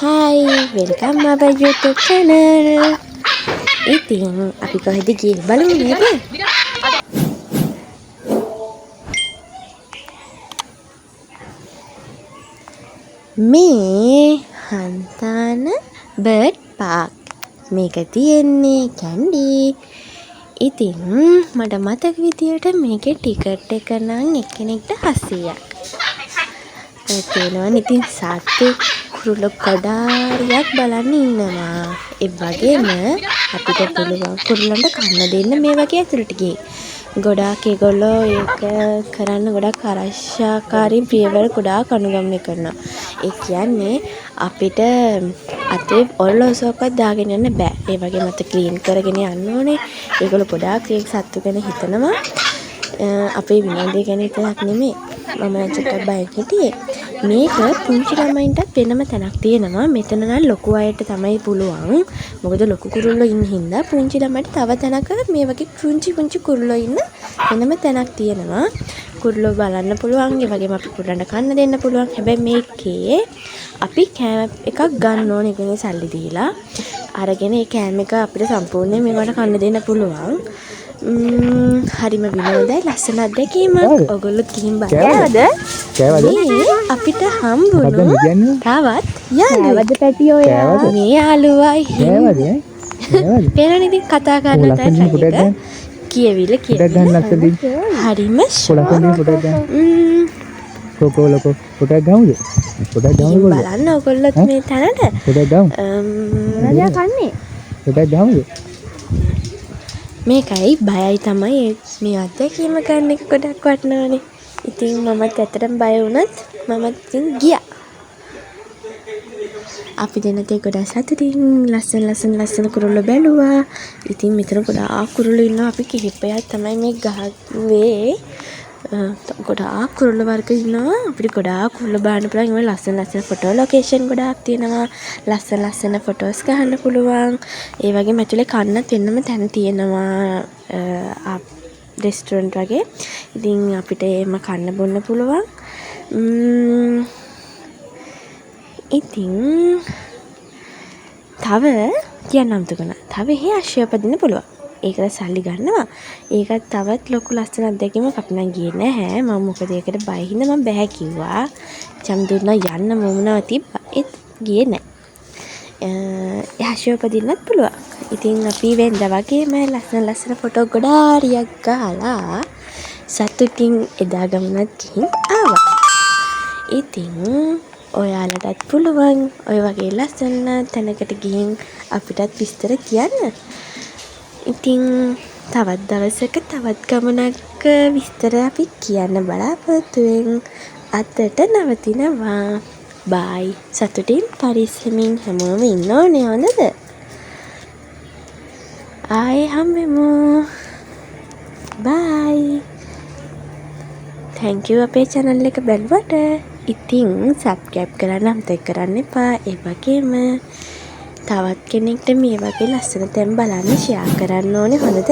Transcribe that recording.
Hi, welcome our YouTube channel. ඉතින් අපි කොහෙද ගියේ බලමු නේද? මේ හන්තාන බර්ඩ් පාක්. මේක තියෙන්නේ කැන්ඩි. ඉතින් මට මතක විදියට මේකේ ටිකට් එක නම් එක්කෙනෙක්ට 700ක්. ඒකේනවා ඉතින් සත්තු කුරුල්ල කඩාරියක් බලන්න ඉන්නවා. ඒ වගේම අපිට පුළුවන් කුරුල්ලන්ට කන්න දෙන්න මේ වගේ ඇතුළට ගියේ. ගොඩාක් ඒගොල්ලෝ ඒක කරන්න ගොඩක් ආරක්ෂාකාරී පියවර ගොඩාක් අනුගමනය කරනවා. ඒ කියන්නේ අපිට අතේ ඔරලෝසුවක්වත් දාගෙන යන්න බෑ. ඒ වගේම අත ක්ලීන් කරගෙන යන්න ඕනේ. ඒගොල්ලෝ ගොඩාක් ඒ සත්තු ගැන හිතනවා. අපේ විනෝදය ගැන විතරක් නෙමෙයි. මම චුට්ටක් බයෙන් හිටියේ. මේක පුංචි ළමයින්ටත් වෙනම තැනක් තියෙනවා. මෙතන නම් ලොකු අයට තමයි පුළුවන්. මොකද ලොකු කුරුල්ලෝ ඉන්න හින්දා පුංචි ළමයිට තව තැනක මේ වගේ පුංචි කුරුල්ලෝ ඉන්න වෙනම තැනක් තියෙනවා. කුරුල්ලෝ බලන්න පුළුවන්. ඒ වගේම අපි කුරුල්ලන්ට කන්න දෙන්න පුළුවන්. හැබැයි මේකේ අපි කෑම එකක් ගන්න ඕනේ. ඒකනේ සල්ලි දීලා. අරගෙන ඒ කෑම එක අපිට සම්පූර්ණයෙන් මේවට කන්න දෙන්න පුළුවන්. හරිම විනෝදයි ලස්සන අත්දැකීමක්. ඔයගොල්ලෝ ගිහින් බලන්නද? මේ අපිට හම්බුණු තවත් යාළුවෙක් පැටියෝ මේ යාළුවයි පේනවනේ ඉතින් කතා කරන තැන කියවිල හරිම ලොකෝ පොටක් ගමුද? පොටක් ගමුද? බලන්න ඔයගොල්ලොත් මේ තැනට පොටක් ගමු. රජා කන්නේ පොටක් ගමුද? මේකයි බයයි තමයි මේ අත්දැකීම ගන්න එක ගොඩක් වටිනවනේ. ඉතින් මමත් ඇත්තටම බය වුණත් මමත් ඉතින් ගියා. අපි දෙන්නත් ගොඩක් සතුටින් ලස්සන කුරුල්ලෝ බැලුවා. ඉතින් මෙතන ගොඩාක් කුරුල්ලෝ ඉන්නවා. අපි කිහිපයක් තමයි මේ ගහවේ ගොඩාක් කුරුල්ලෝ වර්ග ඉන්නවා. අපිට ගොඩාක් කුරුල්ලෝ බලන්න පුළුවන්. ඒ ලස්සන ෆොටෝ ලොකේෂන් ගොඩාක් තියෙනවා. ලස්සන ෆොටෝස් ගන්න පුළුවන්. ඒ වගේම ඇතුලේ කන්නත් වෙනම තැන තියෙනවා. රෙස්ටුරන්ට් වගේ. ඉතින් අපිට එම කන්න බොන්න පුළුවන්. ඉතින් තව කියන්න අමතකුණා. තව එහෙ අශ්වපදින්න පුළුවන්. ඒකට සල්ලි ගන්නවා. ඒකත් තවත් ලොකු ලස්සන අත්දැකීමක් අපි නම් ගියේ නැහැ. මම මොකද ඒකට බය හින්දා මම බෑ කිව්වා. චම් දුන්නා යන්න මොනවා තිබ්බා. ඒත් ගියේ නැහැ. අශ්වපදින්නත් පුළුවන්. ඉතින් අපි වෙන්දා වගේම ලස්සන ෆොටෝ ගොඩාරියක් ගහලා සතුටින් එදා ගමනත් ගිහින් ආවා. ඉතින් ඔයාලටත් පුළුවන් ඔය වගේ ලස්සන තැනකට ගිහින් අපිටත් විස්තර කියන්න. ඉතින් තවත් දවසක තවත් ගමනක් විස්තර අපි කියන්න බලාපොරොත්තු වෙමු. අදට නවතිනවා. බයි. සතුටින් පරිස්සමින් හැමෝම ඉන්න ඕනේ හොඳද? ආයේ හම්බෙමු. bye. thank you අපේ channel එක බැලුවට. ඉතින් subscribe කරන්න අමතක කරන්න එපා. ඒ වගේම තවත් කෙනෙක්ට මේ වගේ ලස්සන තැන් බලන්න share කරන්න ඕනේ හොඳද?